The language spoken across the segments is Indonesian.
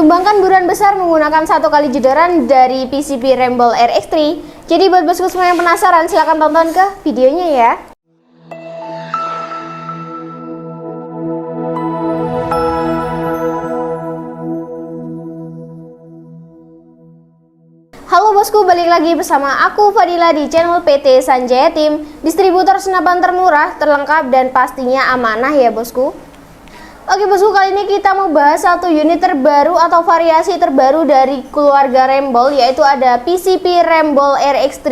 Tumbangkan buruan besar menggunakan 1 kali jedoran dari PCP Ramble RX3. Jadi buat bosku semua yang penasaran, silahkan tonton ke videonya ya. Halo bosku, balik lagi bersama aku Fadila di channel PT Sanjaya Team, distributor senapan termurah, terlengkap, dan pastinya amanah ya bosku. Oke bosku, kali ini kita mau bahas satu unit terbaru atau variasi terbaru dari keluarga Ramble, yaitu ada PCP Ramble RX3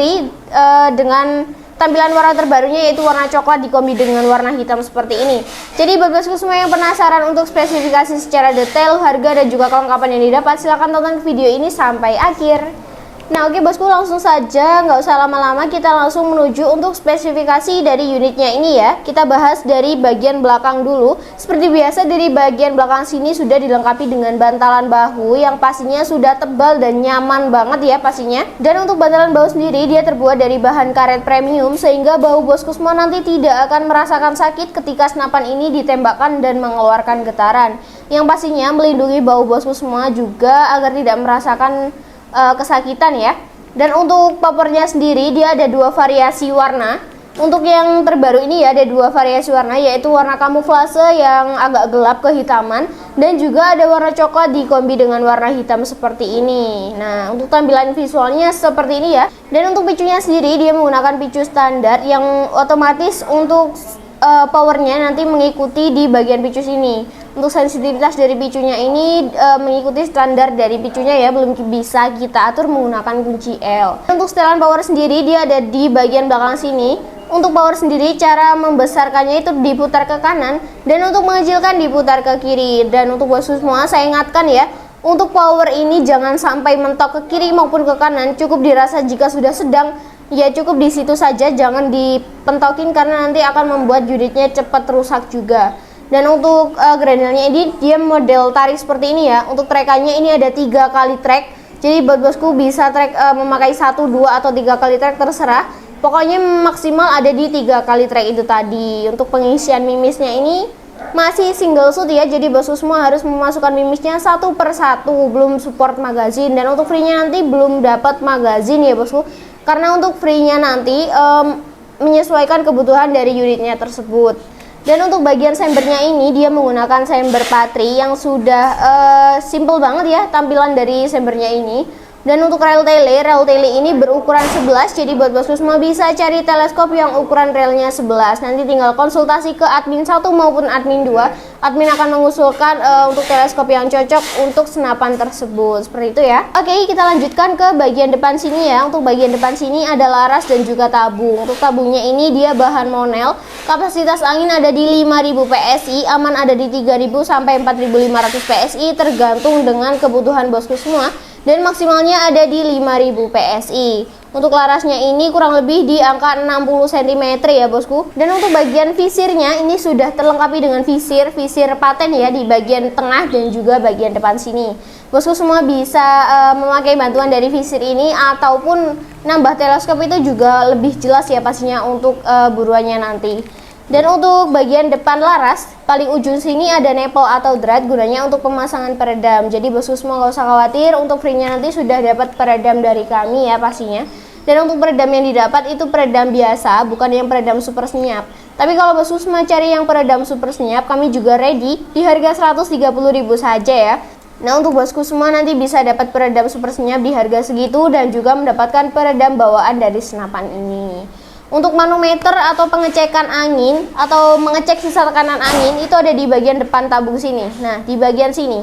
dengan tampilan warna terbarunya yaitu warna coklat dikombi dengan warna hitam seperti ini. Jadi buat bosku semua yang penasaran untuk spesifikasi secara detail, harga, dan juga kelengkapan yang didapat, silahkan tonton video ini sampai akhir. Nah oke bosku, langsung saja, nggak usah lama-lama, kita langsung menuju untuk spesifikasi dari unitnya ini ya. Kita bahas dari bagian belakang dulu. Seperti biasa, dari bagian belakang sini sudah dilengkapi dengan bantalan bahu yang pastinya sudah tebal dan nyaman banget ya pastinya. Dan untuk bantalan bahu sendiri, dia terbuat dari bahan karet premium sehingga bahu bosku semua nanti tidak akan merasakan sakit ketika senapan ini ditembakkan dan mengeluarkan getaran. Yang pastinya melindungi bahu bosku semua juga agar tidak merasakan kesakitan ya. Dan untuk popornya sendiri dia ada 2 variasi warna. Untuk yang terbaru ini ya ada 2 variasi warna, yaitu warna kamuflase yang agak gelap kehitaman dan juga ada warna coklat dikombi dengan warna hitam seperti ini. Nah untuk tampilan visualnya seperti ini ya. Dan untuk picunya sendiri dia menggunakan picu standar yang otomatis untuk powernya nanti mengikuti di bagian picu sini. Untuk sensitivitas dari picunya ini mengikuti standar dari picunya ya, belum bisa kita atur menggunakan kunci L. Untuk setelan power sendiri dia ada di bagian belakang sini. Untuk power sendiri cara membesarkannya itu diputar ke kanan dan untuk mengecilkan diputar ke kiri. Dan untuk bosku semua saya ingatkan ya, untuk power ini jangan sampai mentok ke kiri maupun ke kanan, cukup dirasa jika sudah sedang ya cukup di situ saja, jangan dipentokin karena nanti akan membuat unitnya cepat rusak juga. Dan untuk granelnya ini dia model tarik seperti ini ya. Untuk trekannya ini ada 3 kali trek. Jadi buat bosku bisa trek memakai 1, 2 atau 3 kali trek terserah. Pokoknya maksimal ada di 3 kali trek itu tadi. Untuk pengisian mimisnya ini masih single shoot ya. Jadi bosku semua harus memasukkan mimisnya 1 per 1, belum support magazine. Dan untuk free-nya nanti belum dapat magazine ya bosku. Karena untuk free-nya nanti menyesuaikan kebutuhan dari unitnya tersebut. Dan untuk bagian chambernya ini dia menggunakan chamber patri yang sudah simple banget ya tampilan dari chambernya ini. Dan untuk rel tele ini berukuran 11. Jadi buat bosku semua bisa cari teleskop yang ukuran relnya 11. Nanti tinggal konsultasi ke admin 1 maupun admin 2. Admin akan mengusulkan untuk teleskop yang cocok untuk senapan tersebut. Seperti itu ya. Oke, kita lanjutkan ke bagian depan sini ya. Untuk bagian depan sini ada laras dan juga tabung. Untuk tabungnya ini dia bahan monel. Kapasitas angin ada di 5000 PSI, aman ada di 3000 sampai 4500 PSI tergantung dengan kebutuhan bosku semua. Dan maksimalnya ada di 5000 PSI. Untuk larasnya ini kurang lebih di angka 60 cm ya bosku. Dan untuk bagian visirnya ini sudah terlengkapi dengan visir paten ya di bagian tengah dan juga bagian depan sini. Bosku semua bisa memakai bantuan dari visir ini ataupun nambah teleskop itu juga lebih jelas ya pastinya untuk buruannya nanti. Dan untuk bagian depan laras, paling ujung sini ada nepel atau drat gunanya untuk pemasangan peredam. Jadi bosku semua nggak usah khawatir, untuk free-nya nanti sudah dapat peredam dari kami ya pastinya. Dan untuk peredam yang didapat itu peredam biasa, bukan yang peredam super senyap. Tapi kalau bosku semua cari yang peredam super senyap, kami juga ready di harga 130.000 saja ya. Nah untuk bosku semua nanti bisa dapat peredam super senyap di harga segitu dan juga mendapatkan peredam bawaan dari senapan ini. Untuk manometer atau pengecekan angin atau mengecek sisa tekanan angin itu ada di bagian depan tabung sini. Nah di bagian sini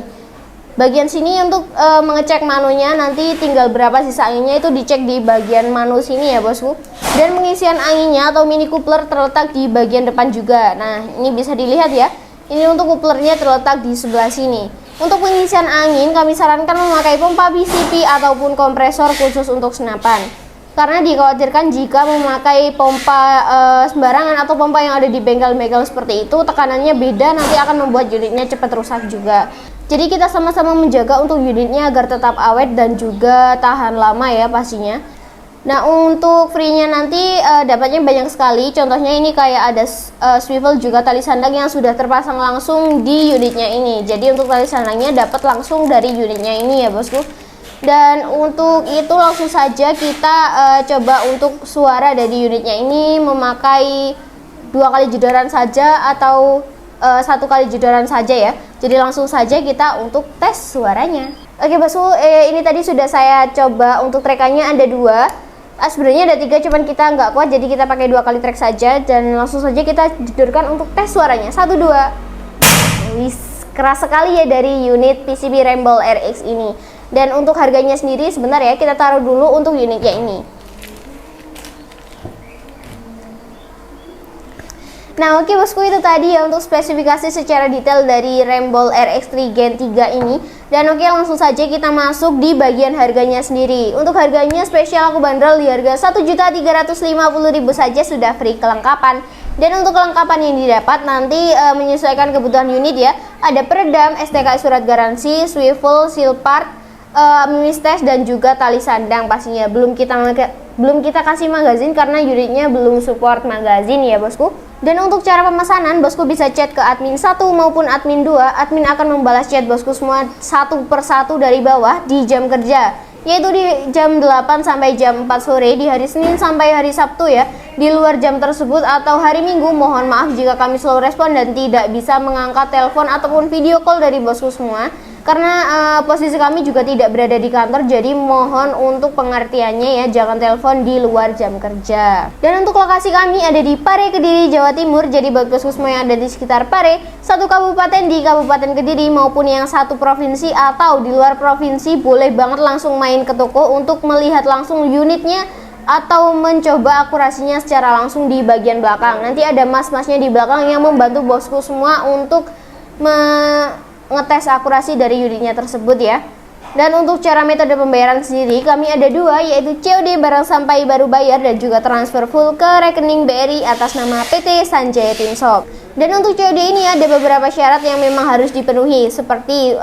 untuk mengecek manonya nanti tinggal berapa sisa anginnya itu dicek di bagian mano sini ya bosku. Dan pengisian anginnya atau mini coupler terletak di bagian depan juga. Nah ini bisa dilihat ya, ini untuk couplernya terletak di sebelah sini. Untuk pengisian angin kami sarankan memakai pompa PCP ataupun kompresor khusus untuk senapan. Karena dikhawatirkan jika memakai pompa sembarangan atau pompa yang ada di bengkel-bengkel seperti itu, tekanannya beda, nanti akan membuat unitnya cepat rusak juga. Jadi kita sama-sama menjaga untuk unitnya agar tetap awet dan juga tahan lama ya pastinya. Nah, untuk free-nya nanti dapatnya banyak sekali. Contohnya ini kayak ada swivel juga tali sandang yang sudah terpasang langsung di unitnya ini. Jadi untuk tali sandangnya dapat langsung dari unitnya ini ya bosku. Dan untuk itu langsung saja kita coba untuk suara dari unitnya ini memakai 2 kali jedoran saja atau 1 kali jedoran saja ya. Jadi langsung saja kita untuk tes suaranya. Oke bosku, ini tadi sudah saya coba. Untuk trekannya ada 2. Sebenarnya ada 3, cuman kita nggak kuat, jadi kita pakai 2 kali trek saja dan langsung saja kita jedorkan untuk tes suaranya. 1, 2. Wis, keras sekali ya dari unit PCB Rainbow RX ini. Dan untuk harganya sendiri sebentar ya, kita taruh dulu untuk unitnya ini. Nah oke bosku, itu tadi ya untuk spesifikasi secara detail dari Rainbow RX3 Gen 3 ini. Dan oke, langsung saja kita masuk di bagian harganya sendiri. Untuk harganya spesial aku bandrol di harga Rp1.350.000 saja, sudah free kelengkapan. Dan untuk kelengkapan yang didapat nanti menyesuaikan kebutuhan unit ya. Ada peredam, STK surat garansi, swivel, seal part, mimis test dan juga tali sandang pastinya. Belum kita kasih magazin karena unitnya belum support magazin ya bosku. Dan untuk cara pemesanan, bosku bisa chat ke admin 1 maupun admin 2. Admin akan membalas chat bosku semua satu persatu dari bawah di jam kerja, yaitu di jam 8 sampai jam 4 sore di hari Senin sampai hari Sabtu ya. Di luar jam tersebut atau hari Minggu, mohon maaf jika kami slow respon dan tidak bisa mengangkat telepon ataupun video call dari bosku semua. Karena posisi kami juga tidak berada di kantor, jadi mohon untuk pengertiannya ya, jangan telepon di luar jam kerja. Dan untuk lokasi kami ada di Pare, Kediri, Jawa Timur. Jadi buat bosku semua yang ada di sekitar Pare, satu kabupaten di Kabupaten Kediri maupun yang satu provinsi atau di luar provinsi, boleh banget langsung main ke toko untuk melihat langsung unitnya atau mencoba akurasinya secara langsung di bagian belakang. Nanti ada mas-masnya di belakang yang membantu bosku semua untuk ngetes akurasi dari unitnya tersebut ya. Dan untuk cara metode pembayaran sendiri kami ada 2, yaitu COD barang sampai baru bayar dan juga transfer full ke rekening BRI atas nama PT Sanjaya Tim Shop. Dan untuk COD ini ada beberapa syarat yang memang harus dipenuhi, seperti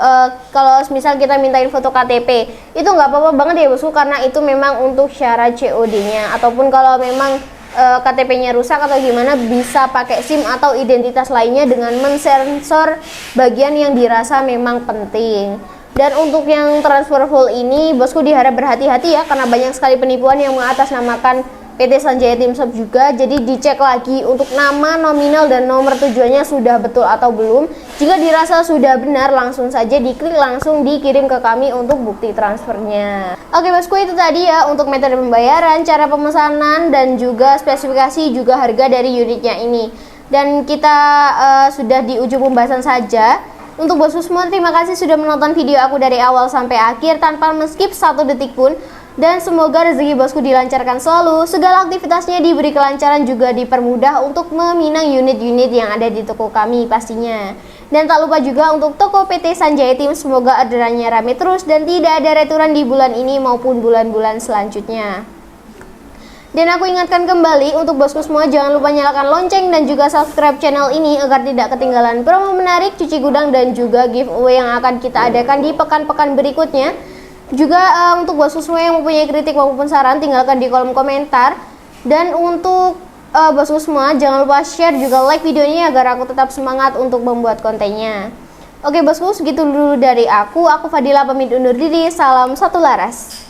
kalau misal kita mintain foto KTP itu nggak apa-apa banget ya bosku, karena itu memang untuk syarat COD-nya. Ataupun kalau memang KTP-nya rusak atau gimana, bisa pakai SIM atau identitas lainnya dengan mensensor bagian yang dirasa memang penting. Dan untuk yang transfer full ini bosku diharap berhati-hati ya, karena banyak sekali penipuan yang mengatasnamakan PT Sanjaya Tim Shop juga. Jadi dicek lagi untuk nama, nominal, dan nomor tujuannya sudah betul atau belum. Jika dirasa sudah benar, langsung saja diklik, langsung dikirim ke kami untuk bukti transfernya. Oke bosku, itu tadi ya untuk metode pembayaran, cara pemesanan, dan juga spesifikasi juga harga dari unitnya ini. Dan kita sudah di ujung pembahasan saja. Untuk bosku semua, terima kasih sudah menonton video aku dari awal sampai akhir tanpa men-skip 1 detik pun. Dan semoga rezeki bosku dilancarkan selalu, segala aktivitasnya diberi kelancaran, juga dipermudah untuk meminang unit-unit yang ada di toko kami pastinya. Dan tak lupa juga untuk toko PT Sanjaya Tim, semoga orderannya rame terus dan tidak ada returan di bulan ini maupun bulan-bulan selanjutnya. Dan aku ingatkan kembali untuk bosku semua, jangan lupa nyalakan lonceng dan juga subscribe channel ini agar tidak ketinggalan promo menarik, cuci gudang, dan juga giveaway yang akan kita adakan di pekan-pekan berikutnya. Juga untuk bosku semua yang mempunyai kritik maupun saran, tinggalkan di kolom komentar. Dan untuk bosku semua, jangan lupa share juga like videonya agar aku tetap semangat untuk membuat kontennya. Oke bosku, segitu dulu dari aku. Aku Fadila pamit undur diri. Salam satu laras.